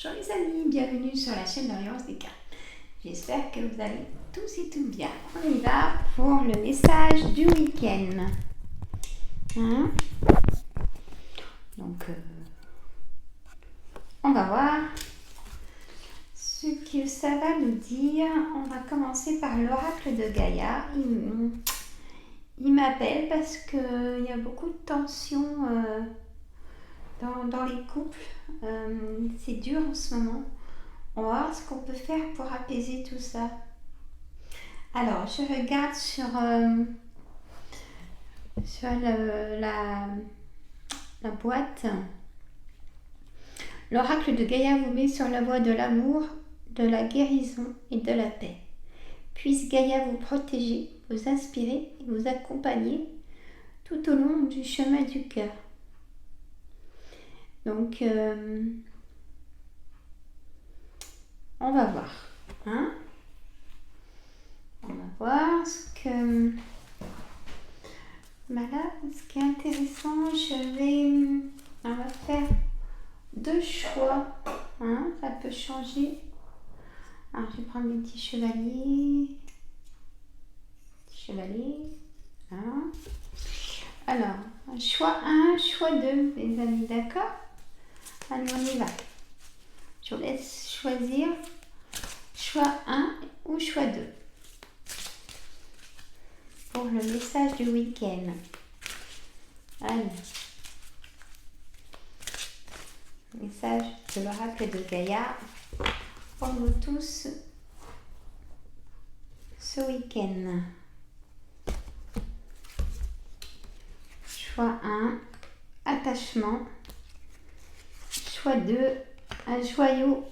Bonjour les amis, bienvenue sur la chaîne d'Orience des cartes. J'espère que vous allez tous et tout bien. On y va pour le message du week-end. Hein? Donc, on va voir ce que ça va nous dire. On va commencer par l'oracle de Gaïa. Il m'appelle parce qu'il y a beaucoup de tensions dans les couples. C'est dur en ce moment. On va voir ce qu'on peut faire pour apaiser tout ça. Alors, je regarde sur la boîte. L'oracle de Gaïa vous met sur la voie de l'amour, de la guérison et de la paix. Puisse Gaïa vous protéger, vous inspirer et vous accompagner tout au long du chemin du cœur. Donc, on va voir. Hein? On va voir ce que... Voilà, ce qui est intéressant, on va faire deux choix. Hein? Ça peut changer. Alors, je vais prendre mes petits chevaliers. Hein? Alors, choix 1, choix 2, mes amis, d'accord? Allez, on y va. Je vous laisse choisir choix 1 ou choix 2 pour le message du week-end. Allez. Message de l'oracle de Gaïa pour nous tous ce week-end. Choix 1, attachement. Choix 2, un joyau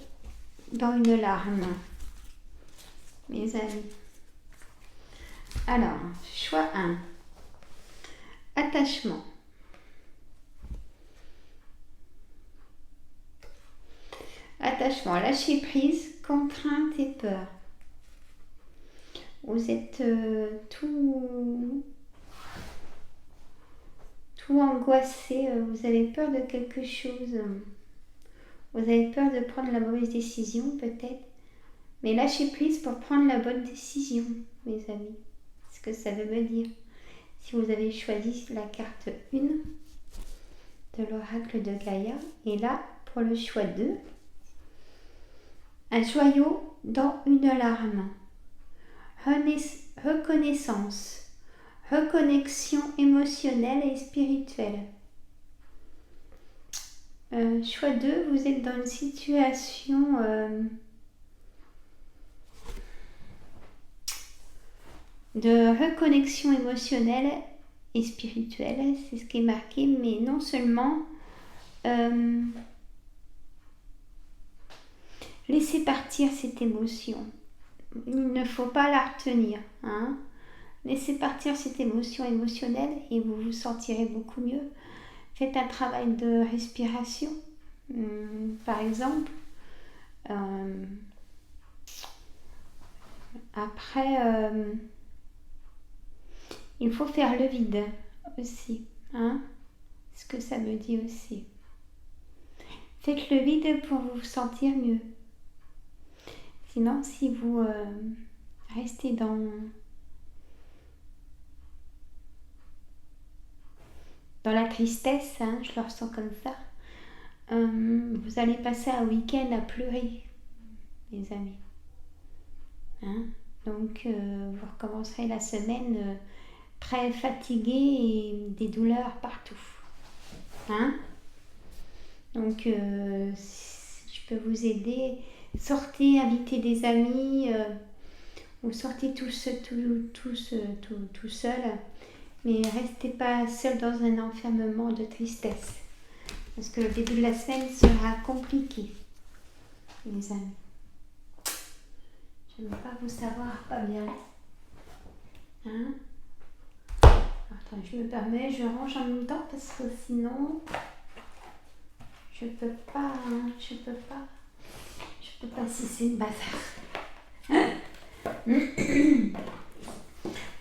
dans une larme. Mes amis. Alors, choix 1, attachement. Attachement, lâcher prise, contrainte et peur. Vous êtes tout angoissé, vous avez peur de quelque chose. Vous avez peur de prendre la mauvaise décision peut-être. Mais lâchez prise pour prendre la bonne décision, mes amis. C'est ce que ça veut me dire. Si vous avez choisi la carte 1 de l'oracle de Gaïa. Et là, pour le choix 2, un joyau dans une larme. Reconnaissance. Reconnexion émotionnelle et spirituelle. Choix 2, vous êtes dans une situation de reconnexion émotionnelle et spirituelle, c'est ce qui est marqué, mais non seulement laissez partir cette émotion. Il ne faut pas la retenir. Hein? Laissez partir cette émotion émotionnelle et vous vous sentirez beaucoup mieux. Faites un travail de respiration, par exemple. Après, il faut faire le vide aussi. Hein? Ce que ça me dit aussi. Faites le vide pour vous sentir mieux. Sinon, si vous restez dans la tristesse, hein, je le ressens comme ça, vous allez passer un week-end à pleurer, mes amis. Hein? Donc, vous recommencerez la semaine très fatigué et des douleurs partout. Hein? Donc, si je peux vous aider, sortez, invitez des amis, ou sortez tout seul, mais restez pas seul dans un enfermement de tristesse, parce que le début de la semaine sera compliqué, mes amis. Je ne veux pas vous savoir pas bien. Hein? Attends, je me permets, je range en même temps parce que sinon je peux pas si c'est une bazar.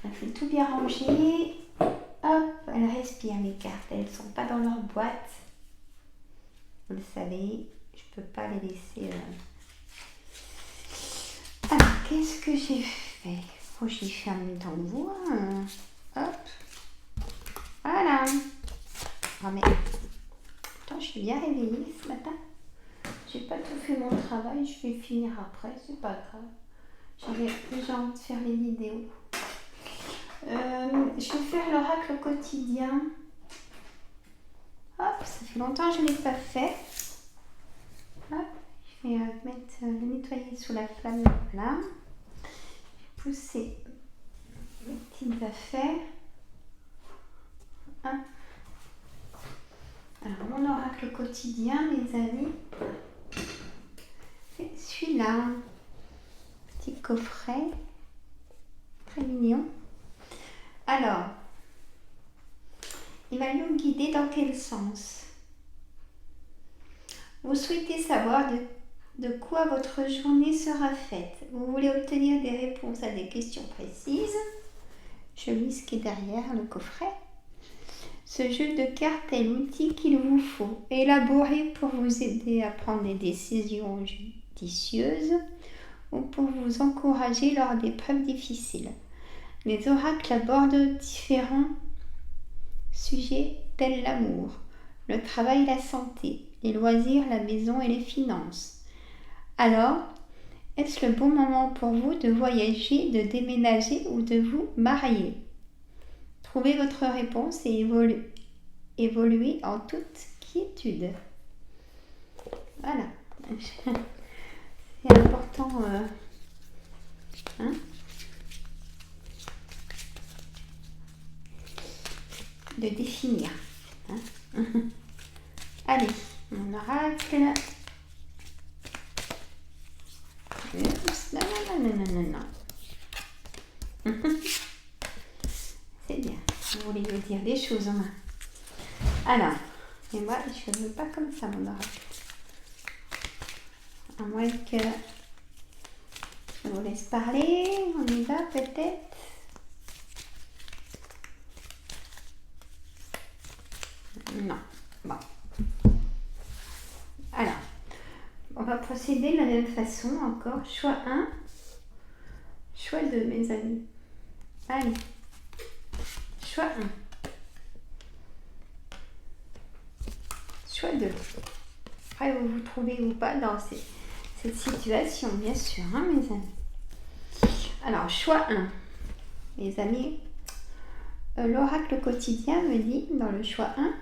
On fait tout bien ranger. Hop, elles respirent mes cartes, elles ne sont pas dans leur boîte. Vous le savez, je peux pas les laisser. Alors, qu'est-ce que j'ai fait? Oh, j'ai fait en même temps que vous. Hein. Hop. Voilà. Oh, mais attends, je suis bien réveillée ce matin. J'ai pas tout fait mon travail, je vais finir après, c'est pas grave. J'avais déjà envie de faire les vidéos. Je vais faire l'oracle quotidien. Hop, ça fait longtemps que je ne l'ai pas fait. Hop, je vais le nettoyer sous la flamme. Voilà. Je vais pousser mes petites affaires. Hop. Alors, mon oracle quotidien, mes amis, c'est celui-là. Petit coffret. Très mignon. Alors, il va nous guider dans quel sens? Vous souhaitez savoir de quoi votre journée sera faite. Vous voulez obtenir des réponses à des questions précises. Je lis ce qui est derrière le coffret. Ce jeu de cartes est l'outil qu'il vous faut, élaboré pour vous aider à prendre des décisions judicieuses ou pour vous encourager lors d'épreuves difficiles. Les oracles abordent différents sujets tels l'amour, le travail, la santé, les loisirs, la maison et les finances. Alors, est-ce le bon moment pour vous de voyager, de déménager ou de vous marier? Trouvez votre réponse et évoluez en toute quiétude. Voilà. C'est important. De définir. Allez, mon oracle. Non. C'est bien. Vous voulez me dire des choses, hein. Alors, mais moi, je ne veux pas comme ça, mon oracle. À moins que je vous laisse parler. On y va peut-être. Non. Bon. Alors, on va procéder de la même façon encore. Choix 1, choix 2, mes amis. Allez. Choix 1. Choix 2. Après, vous vous trouvez ou pas dans cette situation, bien sûr, hein, mes amis. Alors, choix 1. Mes amis, l'oracle quotidien me dit, dans le choix 1,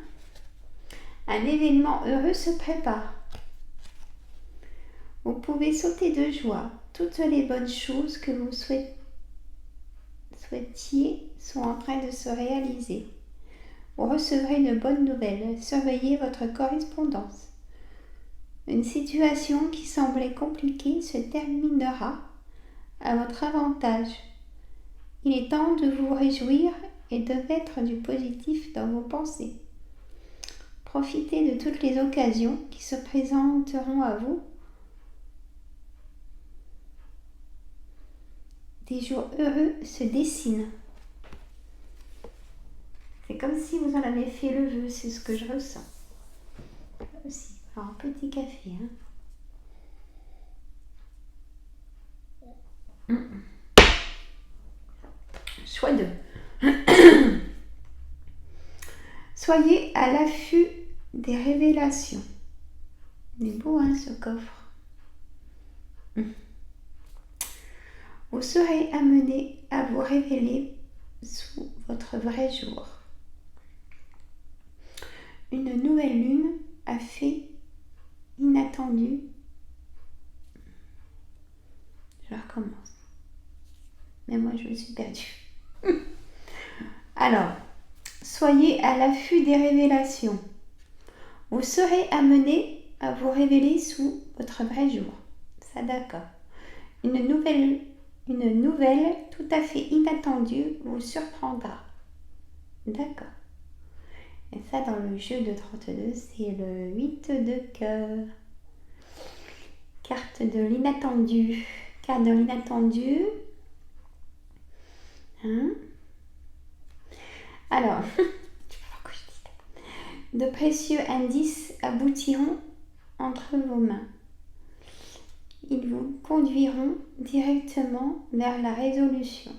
un événement heureux se prépare. Vous pouvez sauter de joie. Toutes les bonnes choses que vous souhaitiez sont en train de se réaliser. Vous recevrez de bonnes nouvelles. Surveillez votre correspondance. Une situation qui semblait compliquée se terminera à votre avantage. Il est temps de vous réjouir et de mettre du positif dans vos pensées. Profitez de toutes les occasions qui se présenteront à vous. Des jours heureux se dessinent. C'est comme si vous en avez fait le vœu, c'est ce que je ressens. Aussi. Alors, un petit café. Choix 2. Soyez à l'affût des révélations. Il est beau, hein, ce coffre. Vous serez amené à vous révéler sous votre vrai jour. Une nouvelle lune a fait inattendu. Je recommence. Mais moi, je me suis perdue. Alors, soyez à l'affût des révélations. Vous serez amené à vous révéler sous votre vrai jour. Ça, d'accord. Une nouvelle tout à fait inattendue vous surprendra. D'accord. Et ça, dans le jeu de 32, c'est le 8 de cœur. Carte de l'inattendu. Carte de l'inattendu. Alors, de précieux indices aboutiront entre vos mains. Ils vous conduiront directement vers la résolution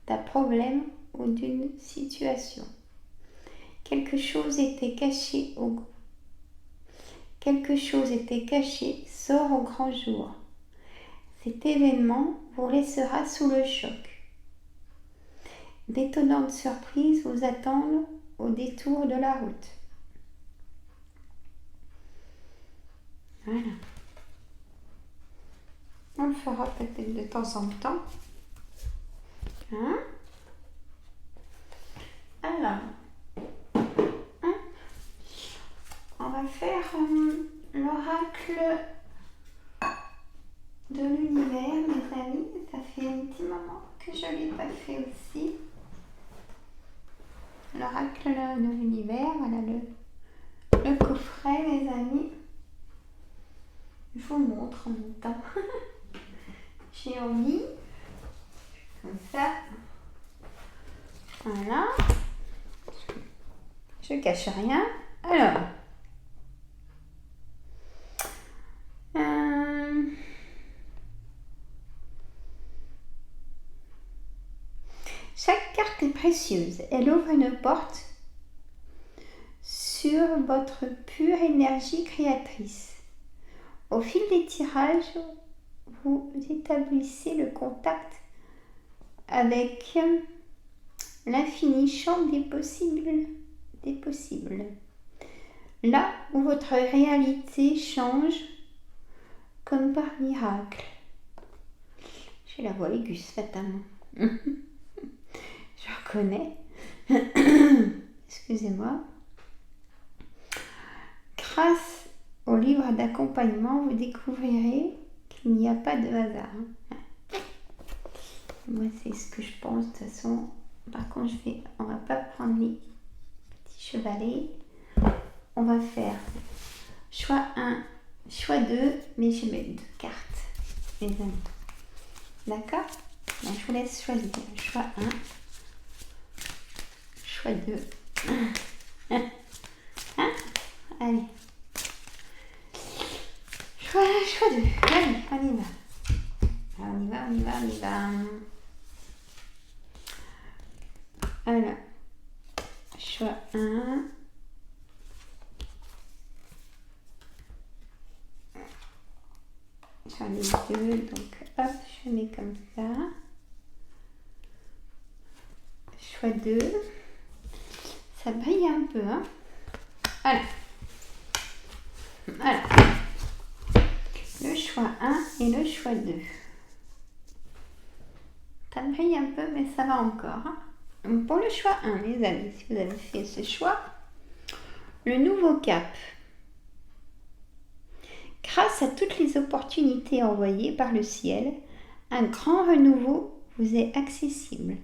d'un problème ou d'une situation. Quelque chose était caché sort au grand jour. Cet événement vous laissera sous le choc. D'étonnantes surprises vous attendent au détour de la route. Voilà. On le fera peut-être de temps en temps. Hein? Alors, on va faire l'oracle de l'univers, mes amis. Ça fait un petit moment que je ne l'ai pas fait aussi. L'oracle de l'univers, voilà le coffret, mes amis. Je vous montre en même temps. J'ai envie, comme ça. Voilà. Je cache rien. Alors. Chaque carte est précieuse. Elle ouvre une porte sur votre pure énergie créatrice. Au fil des tirages, vous établissez le contact avec l'infini champ des possibles. Là où votre réalité change comme par miracle. J'ai la voix aiguë ce matin. Je reconnais. Excusez-moi. Grâce au livre d'accompagnement, vous découvrirez qu'il n'y a pas de hasard. Moi, c'est ce que je pense. De toute façon, par contre, on va pas prendre les petits chevalets. On va faire choix 1, choix 2, mais je mets 2 cartes, mes amis. D'accord? Donc, je vous laisse choisir. Choix 1, choix 2. Hein? Allez. Choix 2. Allez, on y va. On y va. Alors, choix 1. J'en ai 2, donc hop, je mets comme ça. Choix 2. Ça brille un peu, hein. Voilà. Le choix 1 et le choix 2. Ça brille un peu, mais ça va encore. Hein. Donc pour le choix 1, mes amis, si vous avez fait ce choix, le nouveau cap. Grâce à toutes les opportunités envoyées par le ciel, un grand renouveau vous est accessible.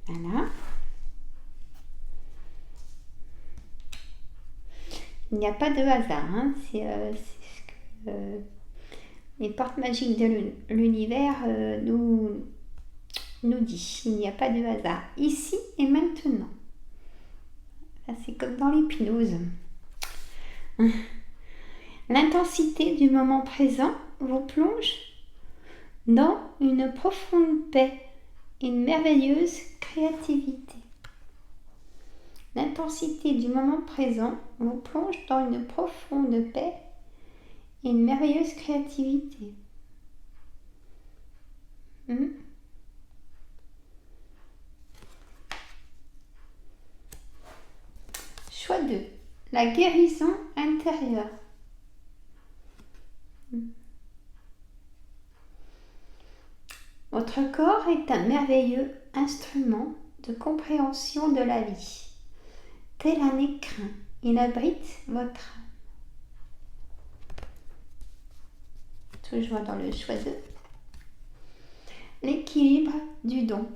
Voilà. Il n'y a pas de hasard. Hein. C'est ce que les portes magiques de l'univers nous disent. Il n'y a pas de hasard. Ici et maintenant. Ça, c'est comme dans l'hypnose. L'intensité du moment présent vous plonge dans une profonde paix et une merveilleuse créativité. L'intensité du moment présent vous plonge dans une profonde paix et une merveilleuse créativité. Choix 2. La guérison intérieure. Votre corps est un merveilleux instrument de compréhension de la vie. Tel un écrin, il abrite votre âme. Toujours dans le choix 2. L'équilibre du don.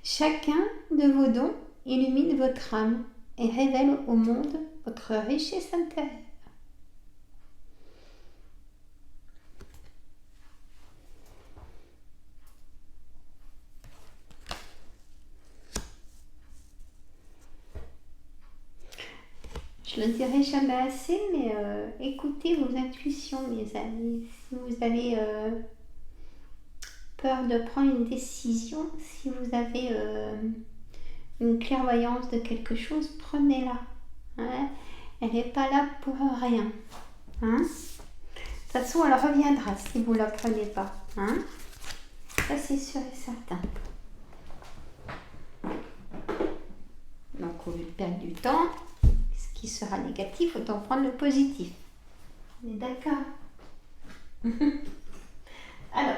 Chacun de vos dons illumine votre âme et révèle au monde votre richesse intérieure. Je le dirai jamais assez, mais écoutez vos intuitions, mes amis. Si vous avez peur de prendre une décision, si vous avez une clairvoyance de quelque chose, prenez-la. Hein. Elle n'est pas là pour rien. Hein. De toute façon, elle reviendra si vous ne la prenez pas. Hein. Ça, c'est sûr et certain. Donc, au lieu de perdre du temps, ce qui sera négatif, autant prendre le positif. On est d'accord? Alors,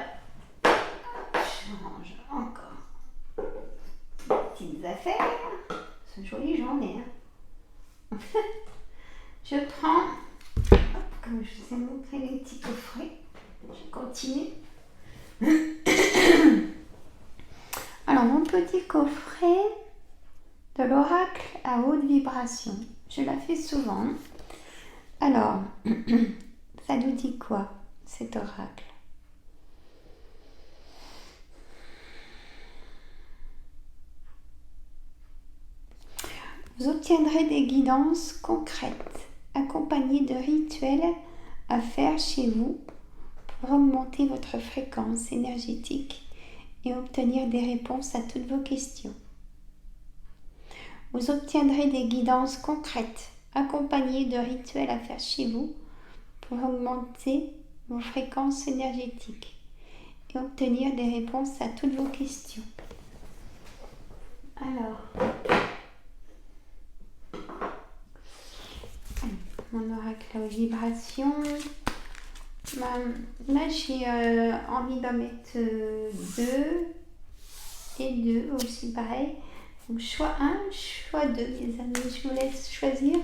je range encore mes petites affaires. C'est une jolie journée. Hein. Je prends, comme je vous ai montré les petits coffrets, je continue. Alors, mon petit coffret de l'oracle à haute vibration. Je la fais souvent. Alors, ça nous dit quoi, cet oracle? Vous obtiendrez des guidances concrètes, accompagnées de rituels à faire chez vous pour augmenter votre fréquence énergétique et obtenir des réponses à toutes vos questions. Vous obtiendrez des guidances concrètes, accompagnées de rituels à faire chez vous pour augmenter vos fréquences énergétiques et obtenir des réponses à toutes vos questions. Alors, mon oracle aux vibrations. Là, j'ai envie d'en mettre 2 et 2 aussi, pareil. Donc, choix 1, choix 2, les amis. Je vous laisse choisir.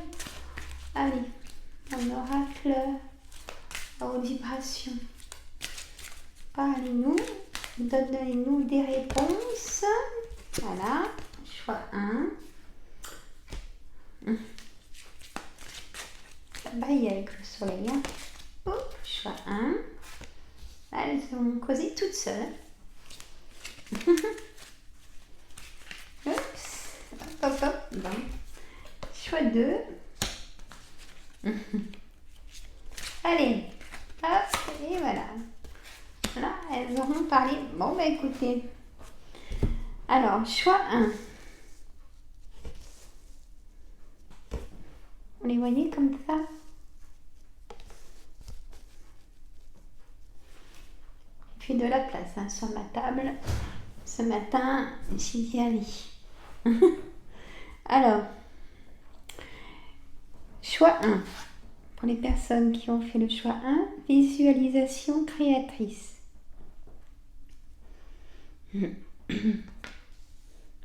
Allez, mon oracle aux vibrations. Parlez-nous, donnez-nous des réponses. Voilà, choix 1. Ça brille avec le soleil. Hein. Hop, choix 1. Elles vont causer toutes seules. Oups, hop, hop, bon. Choix 2. Allez, hop, et voilà. Là, elles auront parlé. Bon, bah écoutez. Alors, choix 1. Vous les voyez comme ça? J'ai fait de la place hein, sur ma table. Ce matin, j'y ai allé. Alors, choix 1. Pour les personnes qui ont fait le choix 1, visualisation créatrice.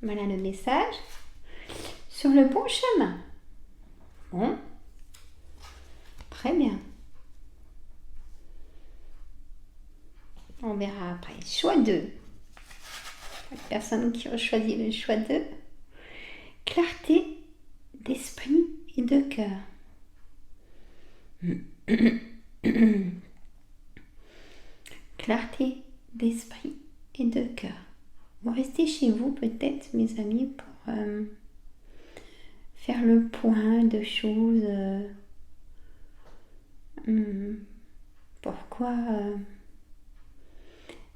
Voilà le message. Sur le bon chemin. Bon. Très bien. On verra après. Choix 2. Les personnes qui ont choisi le choix 2. Clarté d'esprit et de cœur. Clarté d'esprit et de cœur. Vous restez chez vous peut-être, mes amis, pour faire le point de choses. Pourquoi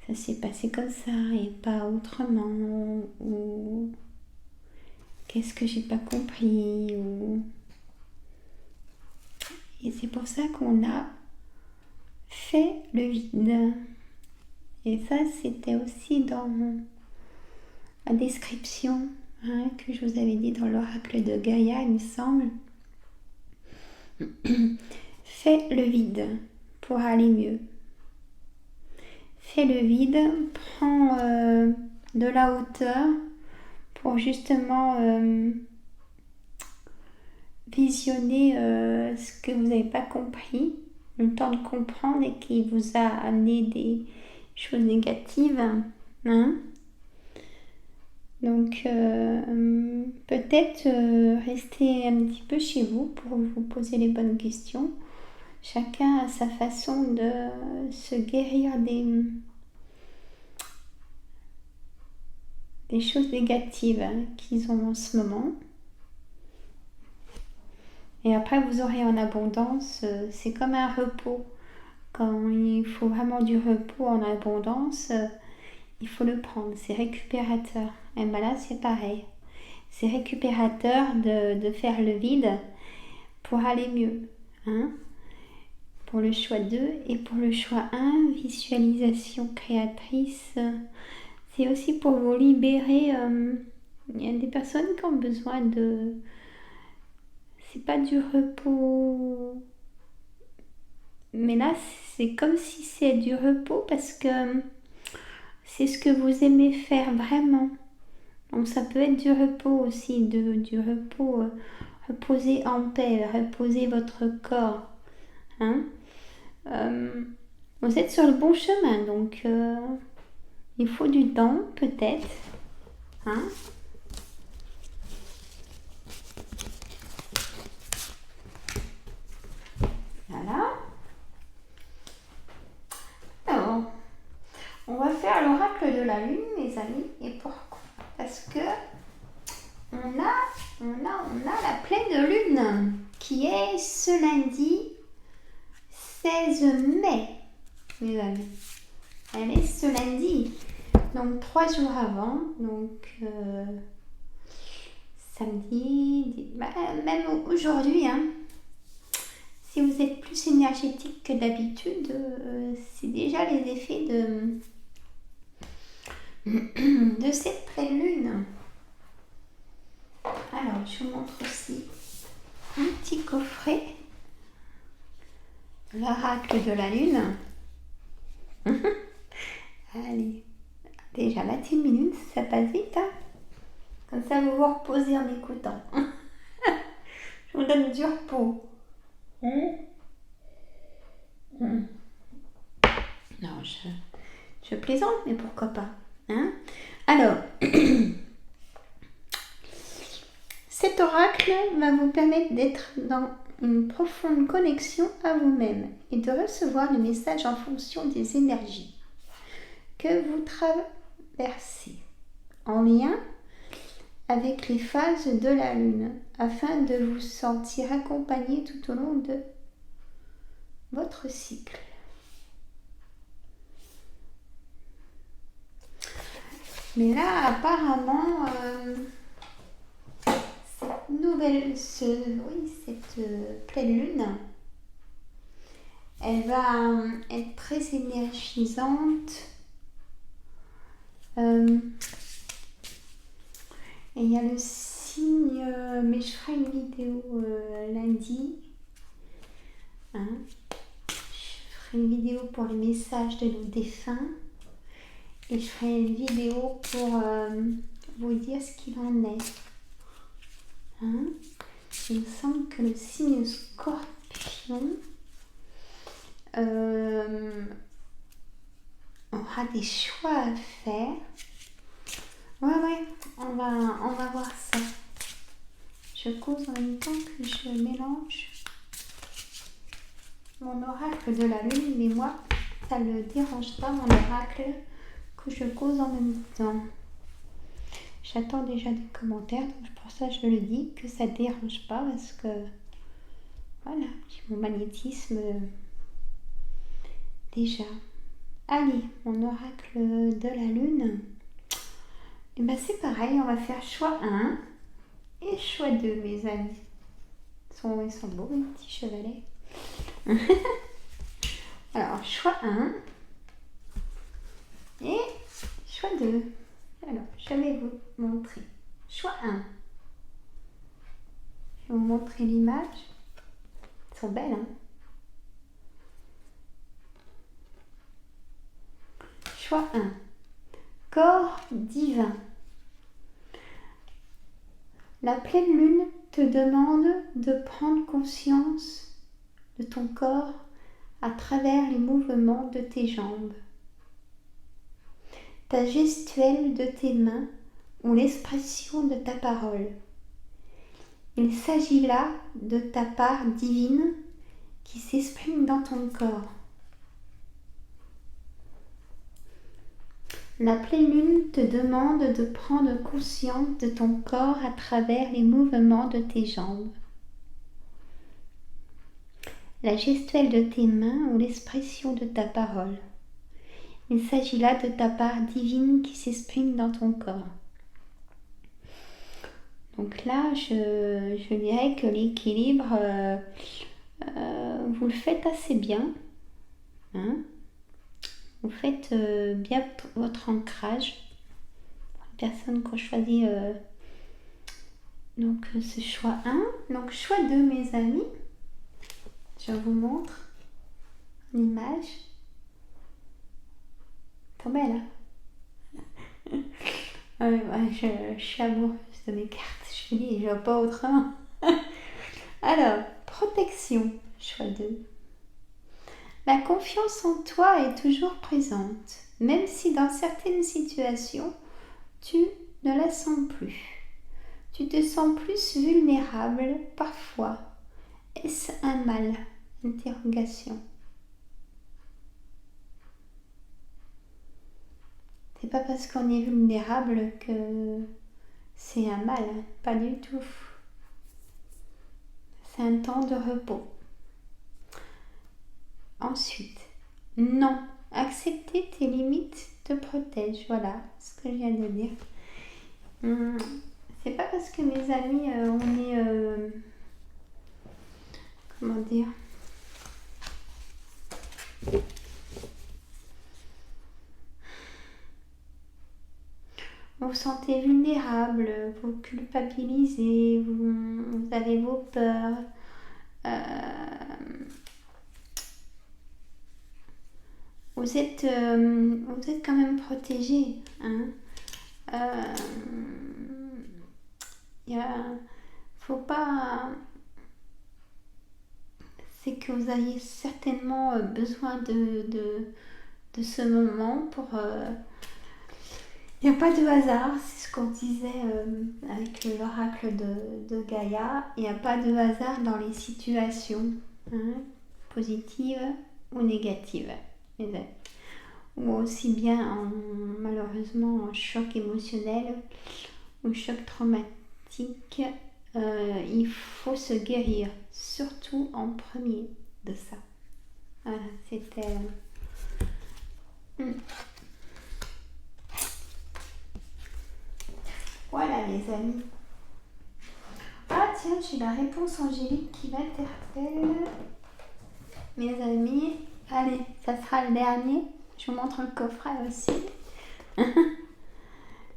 ça s'est passé comme ça et pas autrement, ou qu'est-ce que j'ai pas compris, ou... Et c'est pour ça qu'on a fait le vide. Et ça, c'était aussi dans la description hein, que je vous avais dit dans l'oracle de Gaïa, il me semble. Fais le vide pour aller mieux. Fais le vide, prends de la hauteur pour justement visionner ce que vous n'avez pas compris, le temps de comprendre et qui vous a amené des choses négatives. Hein. Donc peut-être rester un petit peu chez vous pour vous poser les bonnes questions. Chacun a sa façon de se guérir des choses négatives qu'ils ont en ce moment. Et après, vous aurez en abondance, c'est comme un repos. Quand il faut vraiment du repos en abondance, il faut le prendre, c'est récupérateur. Et bien là, c'est pareil. C'est récupérateur de faire le vide pour aller mieux. Hein, pour le choix 2 et pour le choix 1, visualisation créatrice, c'est aussi pour vous libérer. Il y a des personnes qui ont besoin de... C'est pas du repos, mais là c'est comme si c'est du repos parce que c'est ce que vous aimez faire vraiment. Donc ça peut être du repos aussi, du repos, reposer en paix, reposer votre corps. Hein, vous êtes sur le bon chemin, donc il faut du temps peut-être. Hein, voilà. Alors, on va faire l'oracle de la lune, mes amis. Et pourquoi? Parce que on a la pleine lune qui est ce lundi 16 mai, mes amis. Elle est ce lundi, donc 3 jours avant, donc samedi, même aujourd'hui, hein. Si vous êtes plus énergétique que d'habitude, c'est déjà les effets de cette pleine lune. Alors, je vous montre aussi un petit coffret, l'oracle de la lune. Allez, déjà 21 minutes, ça passe vite, hein. Comme ça, vous vous reposez en écoutant. Je vous donne du repos. Non, je plaisante, mais pourquoi pas, hein. Alors, cet oracle va vous permettre d'être dans une profonde connexion à vous-même et de recevoir le message en fonction des énergies que vous traversez, en lien avec les phases de la lune, afin de vous sentir accompagné tout au long de votre cycle. Mais là, apparemment, cette pleine lune, elle va être très énergisante. Et il y a le signe, mais je ferai une vidéo lundi. Hein, je ferai une vidéo pour les messages de nos défunts. Et je ferai une vidéo pour vous dire ce qu'il en est. Hein, il me semble que le signe Scorpion aura des choix à faire. Ouais, on va voir ça. Je cause en même temps que je mélange mon oracle de la lune, mais moi, ça ne dérange pas mon oracle que je cause en même temps. J'attends déjà des commentaires, donc pour ça je le dis, que ça ne dérange pas, parce que voilà, j'ai mon magnétisme déjà. Allez, mon oracle de la lune. Et ben c'est pareil, on va faire choix 1 et choix 2, mes amis. Ils sont beaux, les petits chevalets. Alors, choix 1 et choix 2. Alors, je vais vous montrer. Choix 1. Je vais vous montrer l'image. Elles sont belles, hein. Choix 1. Corps divin. La pleine lune te demande de prendre conscience de ton corps à travers les mouvements de tes jambes, ta gestuelle de tes mains ou l'expression de ta parole. Il s'agit là de ta part divine qui s'exprime dans ton corps. La pleine lune te demande de prendre conscience de ton corps à travers les mouvements de tes jambes, la gestuelle de tes mains ou l'expression de ta parole. Il s'agit là de ta part divine qui s'exprime dans ton corps. Donc là, je dirais que l'équilibre, vous le faites assez bien. Hein, vous faites bien votre ancrage. Les personnes qui ont choisi donc ce choix 1. Donc choix 2, mes amis. Je vous montre l'image. Trop belle, hein. Je suis amoureuse de mes cartes. Je dis, je vois pas autrement. Alors, protection, choix 2. La confiance en toi est toujours présente, même si dans certaines situations, tu ne la sens plus. Tu te sens plus vulnérable parfois. Est-ce un mal? Interrogation. C'est pas parce qu'on est vulnérable que c'est un mal, hein. Pas du tout. C'est un temps de repos. Ensuite, non. Accepter tes limites te protège. Voilà ce que je viens de dire. C'est pas parce que mes amis, on est... comment dire? Vous vous sentez vulnérable, vous culpabilisez, vous avez vos peurs. Vous êtes quand même protégé. Hein. Faut pas... C'est que vous aviez certainement besoin de ce moment pour... Il n'y a pas de hasard, c'est ce qu'on disait avec l'oracle de Gaïa. Il n'y a pas de hasard dans les situations, hein, positives ou négatives. Ou aussi bien malheureusement en choc émotionnel ou choc traumatique. Il faut se guérir, surtout en premier de ça. Voilà, c'était... Voilà les amis. Ah tiens, j'ai la réponse angélique qui m'interpelle. Mes amis, allez, ça sera le dernier. Je vous montre le coffret aussi.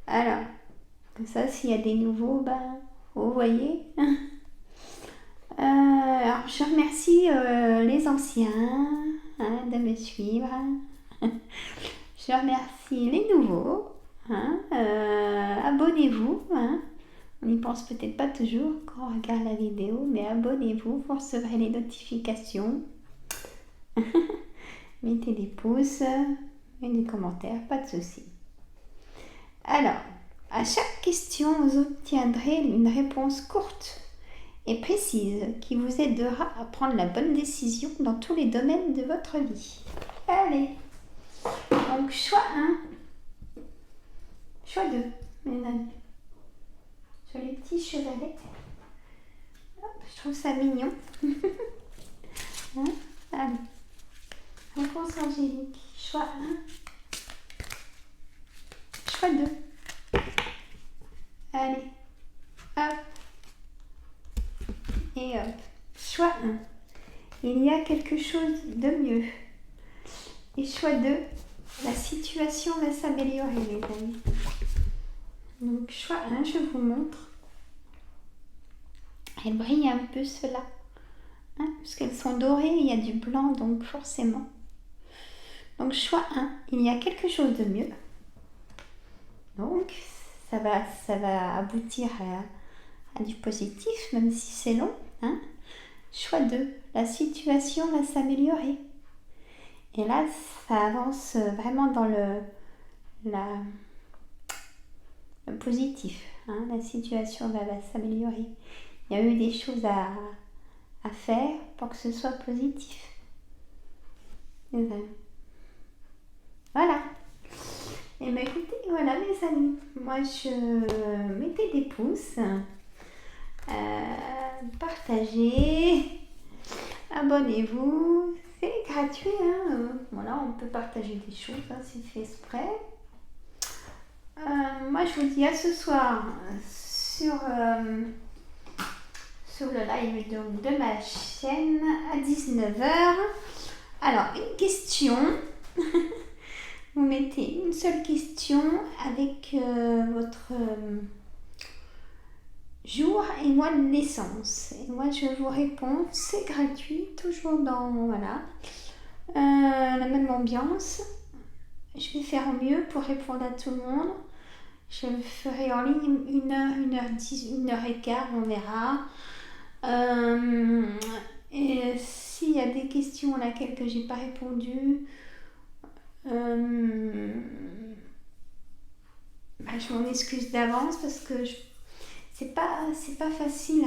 Alors, comme ça, s'il y a des nouveaux, ben, vous voyez. Alors, je remercie les anciens de me suivre. Je remercie les nouveaux. Abonnez-vous. On n'y pense peut-être pas toujours quand on regarde la vidéo, mais abonnez-vous, vous recevrez les notifications. Mettez des pouces et des commentaires, pas de souci. Alors, à chaque question, vous obtiendrez une réponse courte et précise qui vous aidera à prendre la bonne décision dans tous les domaines de votre vie. Allez, donc choix 1, choix 2, mes amis. Sur les petits chevalets. Hop, je trouve ça mignon. Allez. Réponse angélique. Choix 1. Choix 2. Allez. Hop. Et hop. Choix 1. Il y a quelque chose de mieux. Et choix 2. La situation va s'améliorer, les amis. Donc, choix 1, je vous montre. Elle brille un peu, cela. Parce qu'elles sont dorées, il y a du blanc, donc forcément. Donc, choix 1, il y a quelque chose de mieux. Donc, ça va aboutir à du positif, même si c'est long. Choix 2, la situation va s'améliorer. Et là, ça avance vraiment dans le positif. La situation va s'améliorer. Il y a eu des choses à faire pour que ce soit positif. Voilà. Et bien écoutez, voilà mes amis. Moi je mettais des pouces. Partagez. abonnez-vous, c'est gratuit. Hein. Voilà, on peut partager des choses, hein, c'est fait exprès. Moi, je vous dis à ce soir sur le live de ma chaîne à 19h. Alors, une question. Vous mettez une seule question avec votre jour et mois de naissance. Et moi, je vous réponds, c'est gratuit, toujours dans la même ambiance. Je vais faire au mieux pour répondre à tout le monde. Je le ferai en ligne 1h10, 1h15, on verra. Et s'il y a des questions à laquelle que j'ai pas répondu, je m'en excuse d'avance parce que c'est pas facile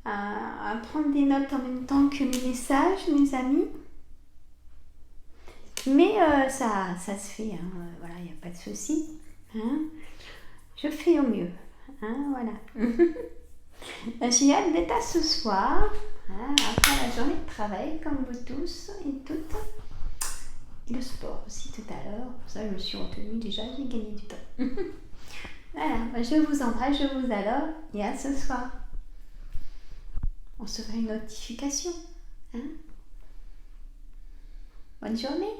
à prendre des notes en même temps que les messages, mes amis. Mais ça se fait, hein, voilà, il n'y a pas de souci. Hein. Je fais au mieux. Hein, voilà. J'ai hâte d'être à ce soir, hein, après la journée de travail, comme vous tous et toutes. Le sport aussi tout à l'heure. Pour ça, je me suis retenue déjà, j'ai gagné du temps. Voilà, je vous embrasse, je vous adore et à ce soir. On se fera une notification. Hein. Bonne journée.